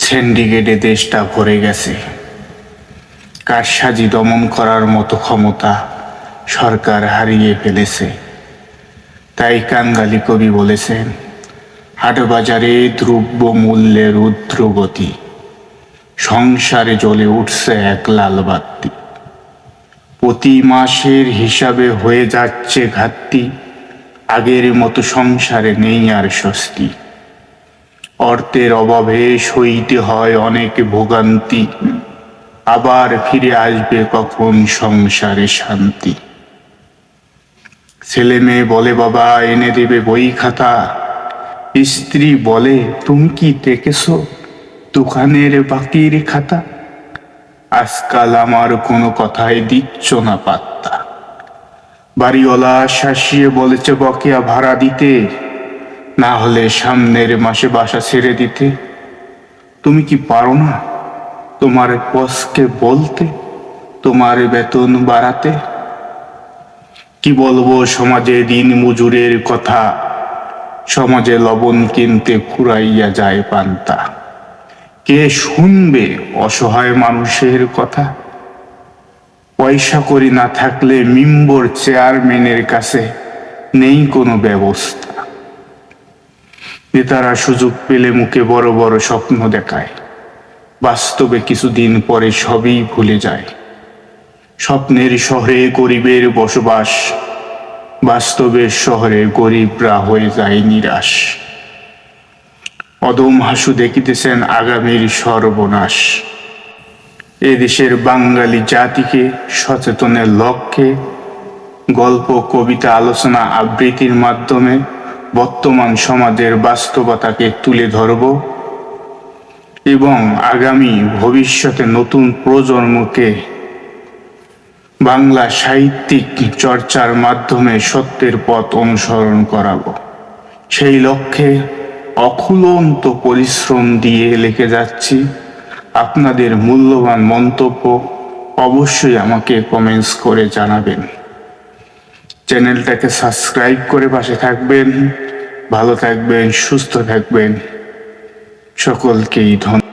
সিন্ডিকেটে দেশটা ভরে গেছে। কারসাজি দমন করার মতো ক্ষমতা সরকার হারিয়ে ফেলেছে। তাই কাঙালি কবি বলেছেন, হাটবাজারে দ্রব্য মূল্যের ঊর্ধ্বগতি, সংসারে জ্বলে উঠছে এক লাল বাতি। প্রতি মাসের হিসাবে হয়ে যাচ্ছে ঘাটতি, আগের মতো সংসারে নেই আর স্বস্তি। অর্থের অভাবে সইতে হয় অনেক ভোগান্তি, আবার ফিরে আসবে কখন সংসারে শান্তি। ছেলে মেয়ে বলে বাবা এনে দেবে বই খাতা, স্ত্রী বলে তুমি কি দেখেছো দোকানের বাকির খাতা। আজকাল আমার কোনো কথাই দিচ্ছ না পাত্তা। বাড়িওয়ালা শাসিয়ে বলেছে বকেয়া ভাড়া দিতে, না হলে সামনের মাসে বাসা ছেড়ে দিতে। তুমি কি পারো না তোমার বসকে বলতে তোমার বেতন বাড়াতে? কি বলবো সমাজে দিন মজুরের কথা, সমাজে লবণ কিনতে ফুরাইয়া যায় পান্তা। কে শুনবে অসহায় মানুষের কথা? পয়সা করি না থাকলে মেম্বার চেয়ারম্যানের কাছে নেই কোনো ব্যবস্থা। নেতারা সুযোগ পেলে মুখে বড় বড় স্বপ্ন দেখায়, বাস্তবে কিছুদিন পরে সবই ভুলে যায়। স্বপ্নের শহরে গরিবের বসবাস, বাস্তবের শহরে গরিবরা হয়ে যায় নিরাশ। অদম হাসু দেখিতেছেন আগামীর সর্বনাশ। এদেশের বাঙালি জাতিকে সচেতনের লক্ষ্যে গল্প, কবিতা, আলোচনা, আবৃত্তির মাধ্যমে বর্তমান সমাজের বাস্তবতাকে তুলে ধরব এবং আগামী ভবিষ্যতে নতুন প্রজন্মকে বাংলা সাহিত্যিক চর্চার মাধ্যমে সত্যের পথ অনুসরণ করাবো। সেই লক্ষ্যে অকুলন্ত পরিশ্রম দিয়ে লিখে যাচ্ছি। আপনাদের মূল্যবান মন্তব্য অবশ্যই আমাকে কমেন্টস করে জানাবেন। চ্যানেলটাকে সাবস্ক্রাইব করে পাশে থাকবেন। ভালো থাকবেন, সুস্থ থাকবেন। সকলকেই ধন্যবাদ।